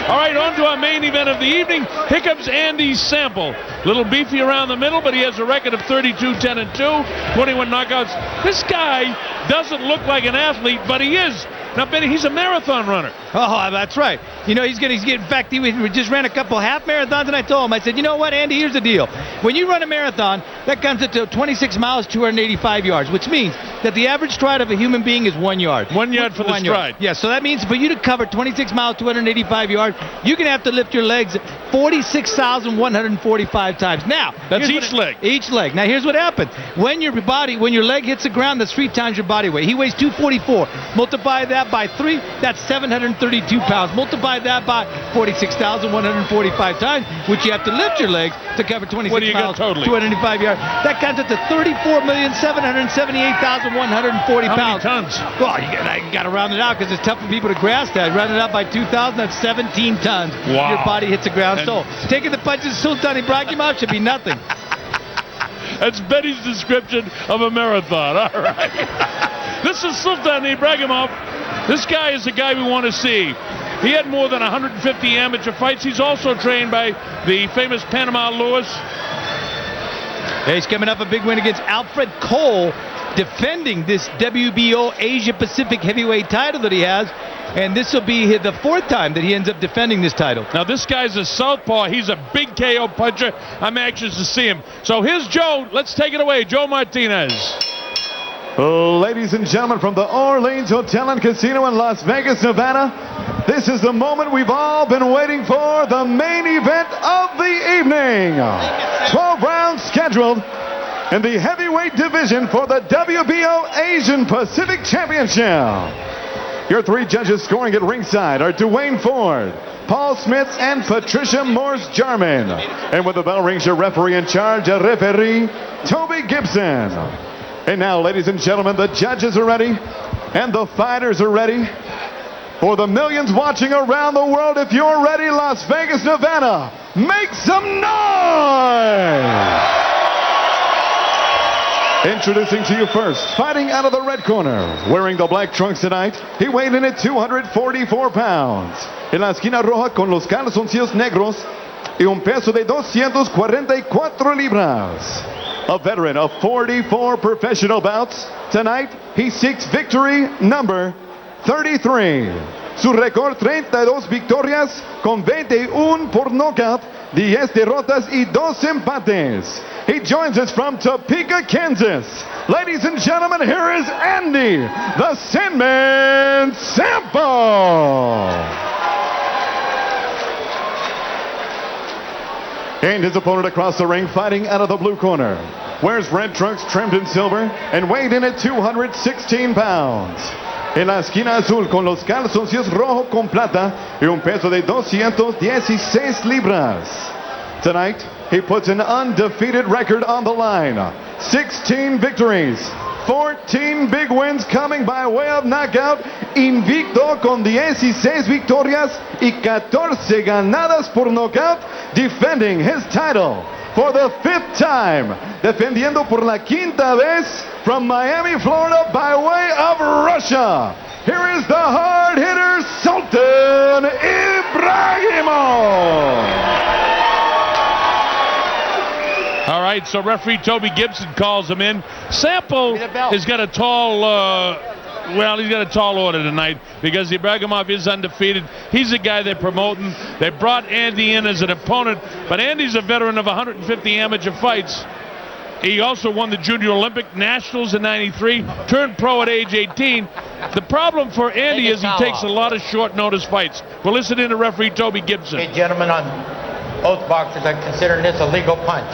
All right, on to our main event of the evening. Here comes Andy Sample. Little beefy around the middle, but he has a record of 32-10-2, 21 knockouts. This guy doesn't look like an athlete, but he is. Now, Benny, he's a marathon runner. Oh, that's right. You know, he's getting. In fact, we just ran a couple half marathons, and I told him, I said, you know what, Andy, here's the deal. When you run a marathon, that comes to 26 miles, 285 yards, which means that the average stride of a human being is 1 yard. 1 yard for the stride. Yeah, so that means for you to cover 26 miles, 285 yards, you're going to have to lift your legs 46,145 times. Now, that's each leg. Each leg. Now, here's what happens. When your leg hits the ground, that's 3 times your body weight. He weighs 244. Multiply that by 3, that's 732 pounds. Multiply that by 46,145 times, which you have to lift your legs to cover 26 miles, 285 yards. That comes up to 34,778,140 pounds. How many tons? Well, you got to round it out because it's tough for people to grasp that. Round it out by 2,000, that's 17 tons. Wow. Your body hits the ground. So taking the punches of Sultan Ibragimov should be nothing. That's Betty's description of a marathon. All right. This is Sultan Ibragimov. This guy is the guy we want to see. He had more than 150 amateur fights. He's also trained by the famous Panama Lewis. He's coming up a big win against Alfred Cole, defending this WBO Asia Pacific heavyweight title that he has. And this will be the 4th time that he ends up defending this title. Now, this guy's a southpaw. He's a big KO puncher. I'm anxious to see him. So here's Joe. Let's take it away. Joe Martinez. Ladies and gentlemen, from the Orleans Hotel and Casino in Las Vegas, Nevada, this is the moment we've all been waiting for, the main event of the evening. 12 rounds scheduled in the heavyweight division for the WBO Asian Pacific Championship. Your 3 judges scoring at ringside are Dwayne Ford, Paul Smith, and Patricia Morse-Jarman. And with the bell rings, your referee in charge, referee Toby Gibson. And now, ladies and gentlemen, the judges are ready and the fighters are ready. For the millions watching around the world, if you're ready, Las Vegas, Nevada, make some noise! Introducing to you first, fighting out of the red corner, wearing the black trunks tonight, he weighed in at 244 pounds. En la esquina roja con los calzoncillos negros y un peso de 244 libras. A veteran of 44 professional bouts, tonight he seeks victory number 33. Su récord 32 victorias con 21 por knockout, 10 derrotas y 2 empates. He joins us from Topeka, Kansas. Ladies and gentlemen, here is Andy, the Sandman Sample. And his opponent across the ring, fighting out of the blue corner, wears red trunks trimmed in silver and weighed in at 216 pounds. En la esquina azul con los calzoncillos rojo con plata y un peso de 216 libras. Tonight, he puts an undefeated record on the line. 16 victories, 14 big wins coming by way of knockout. Invicto con 16 victorias y 14 ganadas por knockout. Defending his title for the 5th time. Defendiendo por la 5ª vez from Miami, Florida by way of Russia. Here is the hard hitter, Sultan Ibragimov. All right, so referee Toby Gibson calls him in. Sample has got a tall, he's got a tall order tonight because Ibragimov is undefeated. He's the guy they're promoting. They brought Andy in as an opponent, but Andy's a veteran of 150 amateur fights. He also won the Junior Olympic Nationals in '93, turned pro at age 18. The problem for Andy is he takes a lot of short notice fights. We'll listen in to referee Toby Gibson. Hey, gentlemen, on both boxers, I'm considering this a legal punch.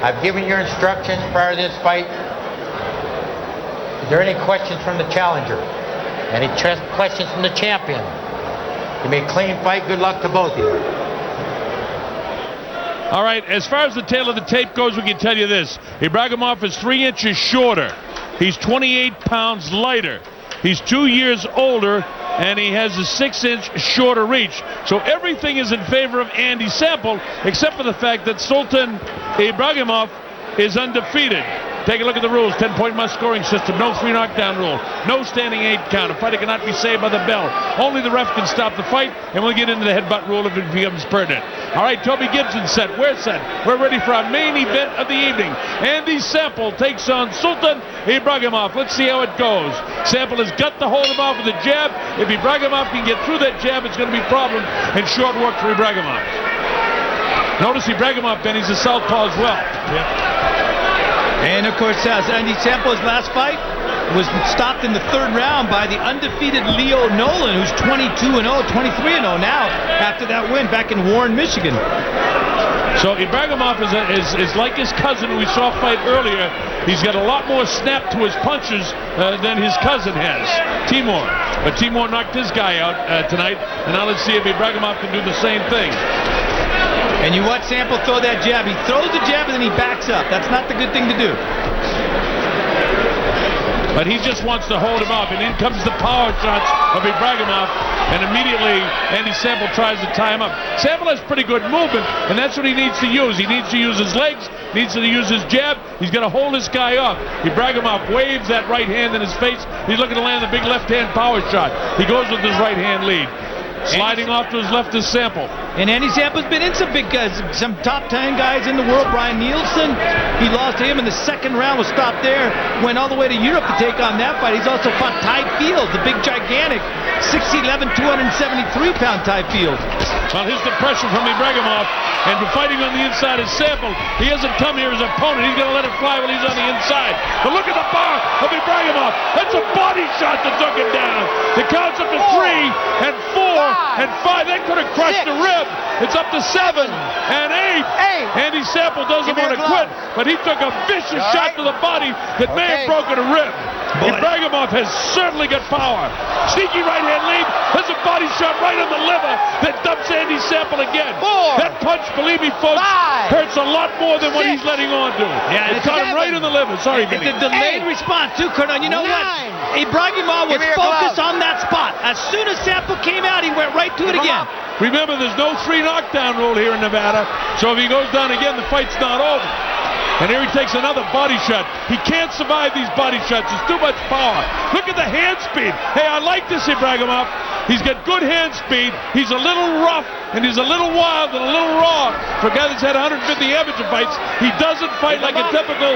I've given your instructions prior to this fight. Is there any questions from the challenger? Any questions from the champion? You may clean fight. Good luck to both of you. All right, as far as the tail of the tape goes, we can tell you this. Ibragimov is 3 inches shorter. He's 28 pounds lighter. He's 2 years older, and he has a 6-inch shorter reach. So everything is in favor of Andy Sample, except for the fact that Sultan Ibragimov is undefeated. Take a look at the rules. 10-point must scoring system. No 3 knockdown rule. No standing 8 count. A fighter cannot be saved by the bell. Only the ref can stop the fight, and we'll get into the headbutt rule if it becomes pertinent. All right, Toby Gibson set. We're set. We're ready for our main event of the evening. Andy Sample takes on Sultan Ibragimov. Let's see how it goes. Sample has got to hold him off with a jab. If Ibragimov can get through that jab, it's going to be a problem and short work for Ibragimov. Notice Ibragimov, Ben, he's a southpaw as well. And of course, Andy Sample's last fight was stopped in the 3rd round by the undefeated Leo Nolan, who's 22-0, 23-0 now after that win back in Warren, Michigan. So Ibragimov is like his cousin who we saw fight earlier. He's got a lot more snap to his punches than his cousin has, Timur. But Timur knocked his guy out tonight, and now let's see if Ibragimov can do the same thing. And you watch Sample throw that jab. He throws the jab and then he backs up. That's not the good thing to do. But he just wants to hold him up, and in comes the power shots of Ibragimov, and immediately Andy Sample tries to tie him up. Sample has pretty good movement, and that's what he needs to use. He needs to use his legs, needs to use his jab. He's got to hold this guy up. Ibragimov waves that right hand in his face. He's looking to land the big left-hand power shot. He goes with his right-hand lead. Sliding off to his left is Sample. And Andy Sample's been in some big guys, some top 10 guys in the world. Brian Nielsen, he lost to him in the 2nd round, was stopped there. Went all the way to Europe to take on that fight. He's also fought Ty Fields, the big, gigantic, 6'11", 273-pound Ty Fields. Well, here's the pressure from Ibragimov, and fighting on the inside is Sample. He hasn't come here as an opponent. He's going to let it fly when he's on the inside. But look at the bar of Ibragimov. That's a body shot that took him down. The count's up to 3 and 4 and 5. That could have crushed the rib. It's up to 7 and 8. Andy Sample doesn't want to quit, but he took a vicious shot to the body that may have broken a rib. Ibragimov has certainly got power. Sneaky right-hand lead. There's a body shot right on the liver that dumps Andy Sample again. 4. That punch, believe me, folks, 5. Hurts a lot more than 6. What he's letting on to. Yeah, it caught him right in the liver. Sorry, Vinny. It's a delayed response, too, Colonel. You know 9. What? Ibragimov was focused on that spot. As soon as Sample came out, he went right to it again. Remember, there's no 3 knockdown rule here in Nevada, so if he goes down again, the fight's not over. And here he takes another body shot. He can't survive these body shots. It's too much power. Look at the hand speed. Hey, I like this Ibragimov. He's got good hand speed. He's a little rough, and he's a little wild and a little raw. For a guy that's had 150 amateur fights, he doesn't fight like a typical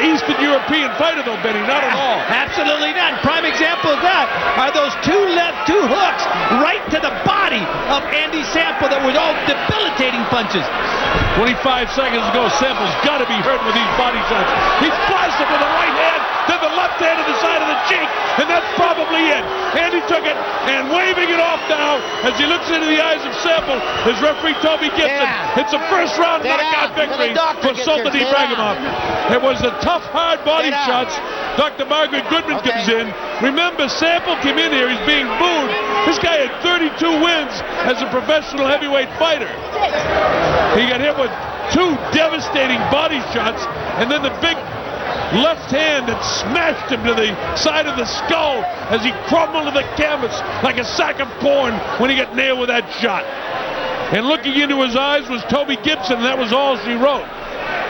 Eastern European fighter, though, Benny. Not at all. Absolutely not. Prime example of that are those 2 hooks right to the body of Andy Sample that were all debilitating punches. 25 seconds ago, Sample's got to be hurt with these body shots. He's blasted with the right hand, then the left hand to the side of the cheek, and that's probably it. Andy took it and waving it off now as he looks into the eyes of Sample is referee Toby Gibson. It's a first-round knockout victory for Sultan Ibragimov. It was the tough, hard body shots. Dr. Margaret Goodman comes in. Remember, Sample came in here. He's being booed. This guy had 32 wins as a professional heavyweight fighter. He got hit with 2 devastating body shots, and then the big left hand that smashed him to the side of the skull as he crumbled to the canvas like a sack of corn when he got nailed with that shot. And looking into his eyes was Toby Gibson, and that was all she wrote.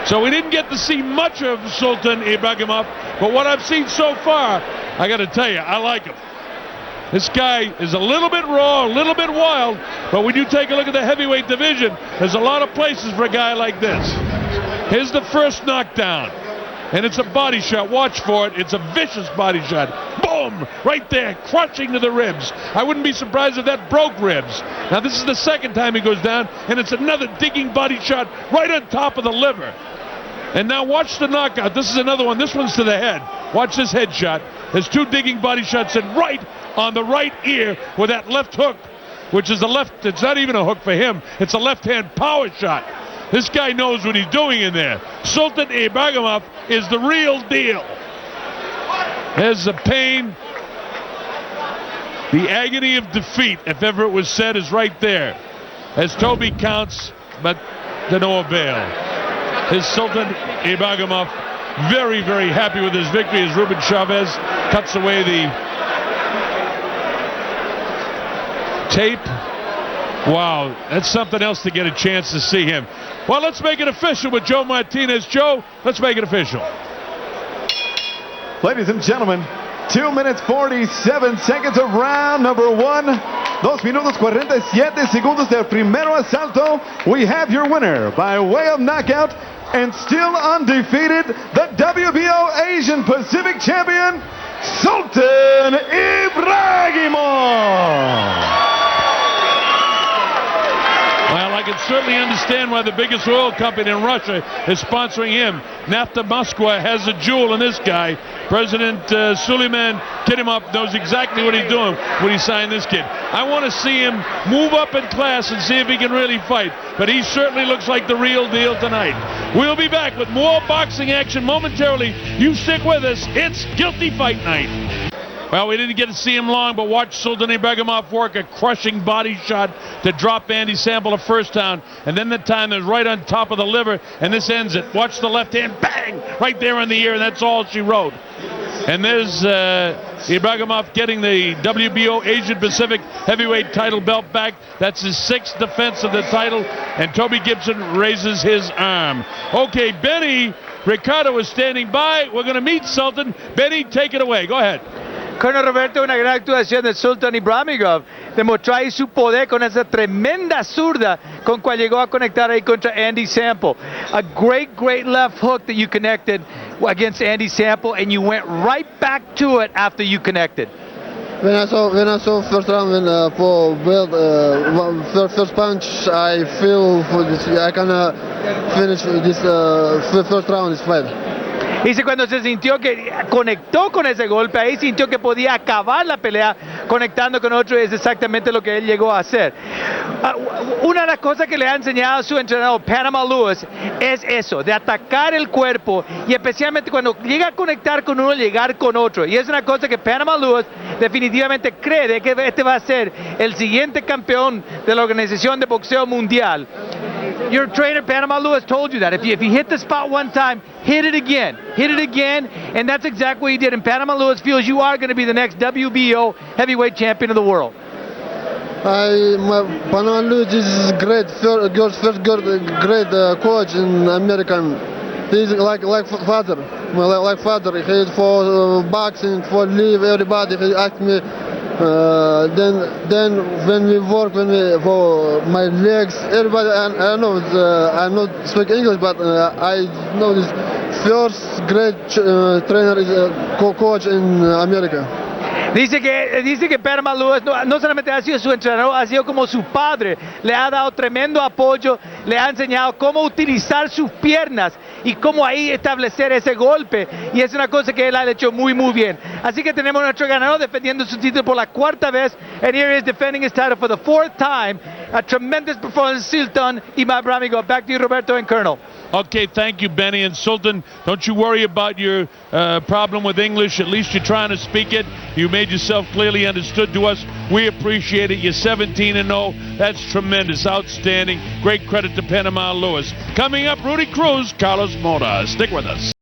So we didn't get to see much of Sultan Ibragimov, but what I've seen so far, I got to tell you, I like him. This guy is a little bit raw, a little bit wild, but when you take a look at the heavyweight division, there's a lot of places for a guy like this. Here's the first knockdown, and it's a body shot. Watch for it. It's a vicious body shot. Boom! Right there, crushing to the ribs. I wouldn't be surprised if that broke ribs. Now, this is the second time he goes down, and it's another digging body shot right on top of the liver. And now watch the knockout. This is another one. This one's to the head. Watch this head shot. There's 2 digging body shots, and right on the right ear with that left hook, which is the left. It's not even a hook for him. It's a left-hand power shot. This guy knows what he's doing in there. Sultan Ibragimov is the real deal. There's the pain. The agony of defeat, if ever it was said, is right there. As Toby counts, but to no avail. Is Sultan Ibragimov very, very happy with his victory as Ruben Chavez cuts away the tape. Wow, that's something else to get a chance to see him. Well, let's make it official with Joe Martinez. Joe, let's make it official. Ladies and gentlemen, 2 minutes 47 seconds of round number 1. 2 minutos 47 segundos del primero asalto. We have your winner by way of knockout and still undefeated, the WBO Asian Pacific Champion, Sultan Ibragimov. Well, I can certainly understand why the biggest oil company in Russia is sponsoring him. Nafta Moskva has a jewel in this guy. President Sultan Ibragimov knows exactly what he's doing when he signed this kid. I want to see him move up in class and see if he can really fight. But he certainly looks like the real deal tonight. We'll be back with more boxing action momentarily. You stick with us. It's Guilty Fight Night. Well, we didn't get to see him long, but watch Sultan Ibragimov work a crushing body shot to drop Andy Sample the first time. And then the time is right on top of the liver, and this ends it. Watch the left hand, bang, right there in the ear, and that's all she wrote. And there's Ibragimov getting the WBO Asian Pacific heavyweight title belt back. That's his 6th defense of the title, and Toby Gibson raises his arm. Okay, Benny Ricardo is standing by. We're going to meet Sultan. Benny, take it away. Go ahead. Colonel Roberto, una gran actuación de Sultan Ibragimov. Demostró ahí su poder con esa tremenda zurda con cual llegó a conectar ahí contra Andy Sample. A great left hook that you connected against Andy Sample, and you went right back to it after you connected. When I saw first round, when for first punch, I feel I can finish this first round this fight. Dice cuando se sintió que conectó con ese golpe, ahí sintió que podía acabar la pelea conectando con otro, y es exactamente lo que él llegó a hacer. Una de las cosas que le ha enseñado su entrenador, Panama Lewis, es eso, de atacar el cuerpo, y especialmente cuando llega a conectar con uno, llegar con otro. Y es una cosa que Panama Lewis definitivamente cree de que este va a ser el siguiente campeón de la Organización de Boxeo Mundial. Your trainer, Panama Lewis, told you that. If you hit the spot one time, hit it again, and that's exactly what he did. And Panama Lewis feels you are going to be the next WBO heavyweight champion of the world. Panama Lewis is great, first great coach in American. He's like father, like father. He's for boxing, for live everybody. He asked me. Then when we work, for my legs, everybody, I know I not speak English, but I know this first great trainer is coach in America. Dice que Panama Lewis no solamente ha sido su entrenador, ha sido como su padre. Le ha dado tremendo apoyo, le ha enseñado cómo utilizar sus piernas y cómo ahí establecer ese golpe. Y es una cosa que él ha hecho muy bien. Así que tenemos a nuestro ganador defendiendo su título por la 4ª vez. And here he is defending his title for the 4th time. A tremendous performance, Sultan Ibragimov. Back to you, Roberto and Colonel. Okay, thank you, Benny. And Sultan, don't you worry about your problem with English. At least you're trying to speak it. You made yourself clearly understood to us. We appreciate it. You're 17-0. That's tremendous, outstanding. Great credit to Panama Lewis. Coming up, Rudy Cruz, Carlos Mora. Stick with us.